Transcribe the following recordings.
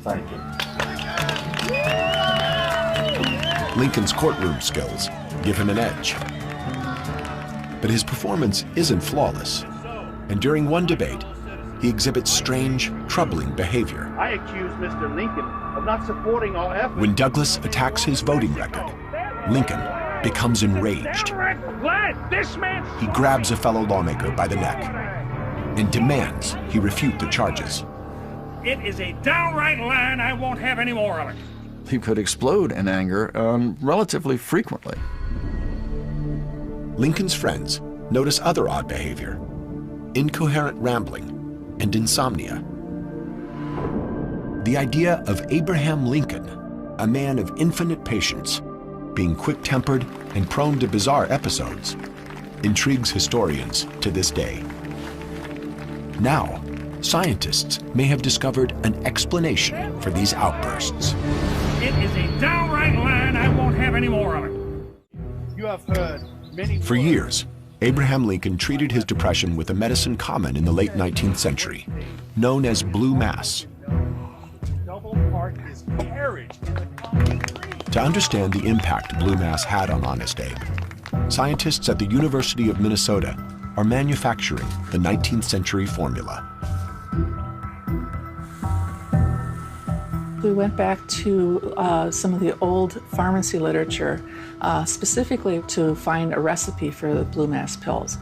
Thank you. Lincoln's courtroom skills give him an edge. But his performance isn't flawless, and during one debate, he exhibits strange, troubling behavior. I accuse Mr. Lincoln of not supporting our efforts. When Douglas attacks his voting record, Lincoln becomes enraged. He grabs a fellow lawmaker by the neck and demands he refute the charges. It is a downright lie, and I won't have any more of it. He could explode in anger relatively frequently. Lincoln's friends notice other odd behavior: incoherent rambling and insomnia. The idea of Abraham Lincoln, a man of infinite patience, being quick-tempered and prone to bizarre episodes, intrigues historians to this day. Now, scientists may have discovered an explanation for these outbursts. It is a downright lie, and I won't have any more of it. You have heard many. For years, Abraham Lincoln treated his depression with a medicine common in the late 19th century, known as blue mass. Double part is carriage in the concrete. To understand the impact blue mass had on Honest Abe, scientists at the University of Minnesota are manufacturing the 19th century formula. We went back to some of the old pharmacy literature, specifically to find a recipe for the blue mass pills.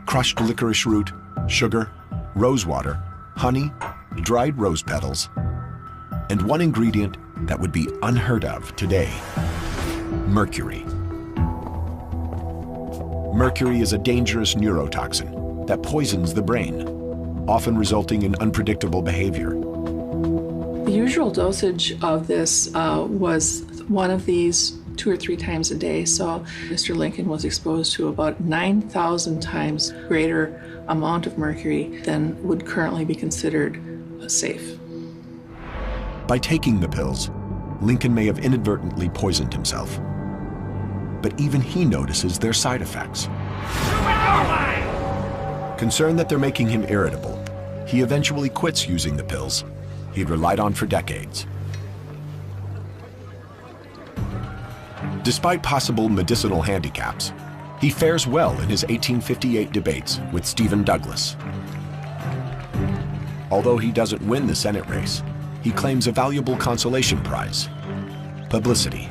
Crushed licorice root, sugar, rose water, honey, dried rose petals, and one ingredient that would be unheard of today: mercury. Mercury is a dangerous neurotoxin that poisons the brain, often resulting in unpredictable behavior. The usual dosage of this was one of these 2 or 3 times a day, so Mr. Lincoln was exposed to about 9,000 times greater amount of mercury than would currently be considered safe. By taking the pills, Lincoln may have inadvertently poisoned himself. But even he notices their side effects. Concerned that they're making him irritable, he eventually quits using the pills he'd relied on for decades. Despite possible medicinal handicaps, he fares well in his 1858 debates with Stephen Douglas. Although he doesn't win the Senate race, he claims a valuable consolation prize: publicity.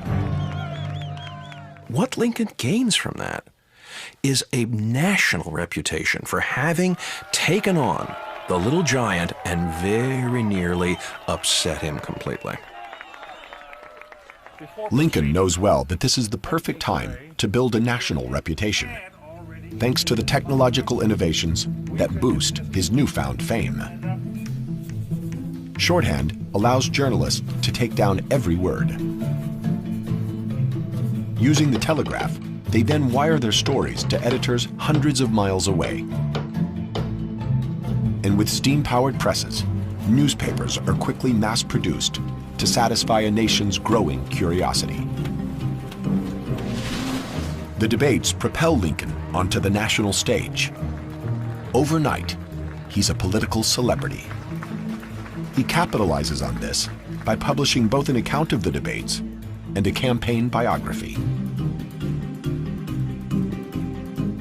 What Lincoln gains from that is a national reputation for having taken on the little giant and very nearly upset him completely. Lincoln knows well that this is the perfect time to build a national reputation, thanks to the technological innovations that boost his newfound fame. Shorthand allows journalists to take down every word. Using the telegraph, they then wire their stories to editors hundreds of miles away. And with steam-powered presses, newspapers are quickly mass-produced to satisfy a nation's growing curiosity. The debates propel Lincoln onto the national stage. Overnight, he's a political celebrity. He capitalizes on this by publishing both an account of the debates and a campaign biography.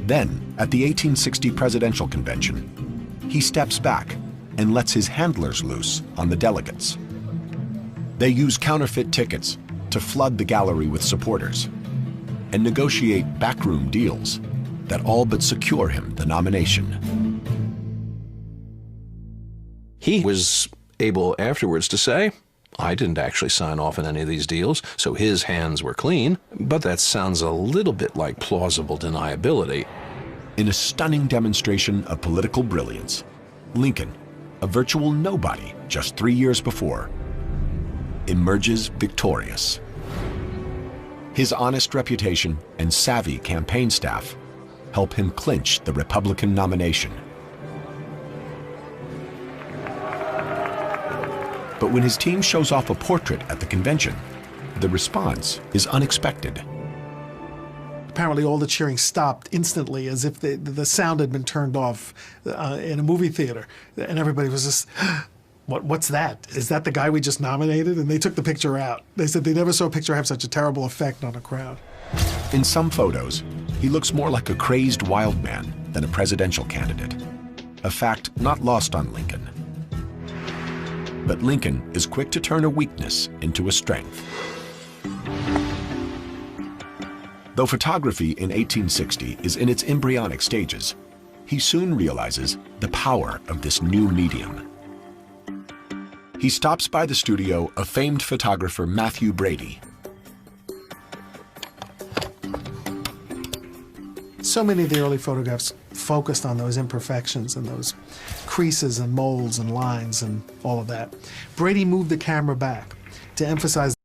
Then, at the 1860 presidential convention, he steps back and lets his handlers loose on the delegates. They use counterfeit tickets to flood the gallery with supporters and negotiate backroom deals that all but secure him the nomination. He was able afterwards to say, I didn't actually sign off on any of these deals, so his hands were clean, but that sounds a little bit like plausible deniability. In a stunning demonstration of political brilliance, Lincoln, a virtual nobody just 3 years before, emerges victorious. His honest reputation and savvy campaign staff help him clinch the Republican nomination. But when his team shows off a portrait at the convention, the response is unexpected. Apparently all the cheering stopped instantly, as if the sound had been turned off in a movie theater. And everybody was just, What's that? Is that the guy we just nominated? And they took the picture out. They said they never saw a picture have such a terrible effect on a crowd. In some photos, he looks more like a crazed wild man than a presidential candidate, a fact not lost on Lincoln. But Lincoln is quick to turn a weakness into a strength. Though photography in 1860 is in its embryonic stages, he soon realizes the power of this new medium. He stops by the studio of famed photographer Matthew Brady. So many of the early photographs focused on those imperfections and those creases and molds and lines and all of that. Brady moved the camera back to emphasize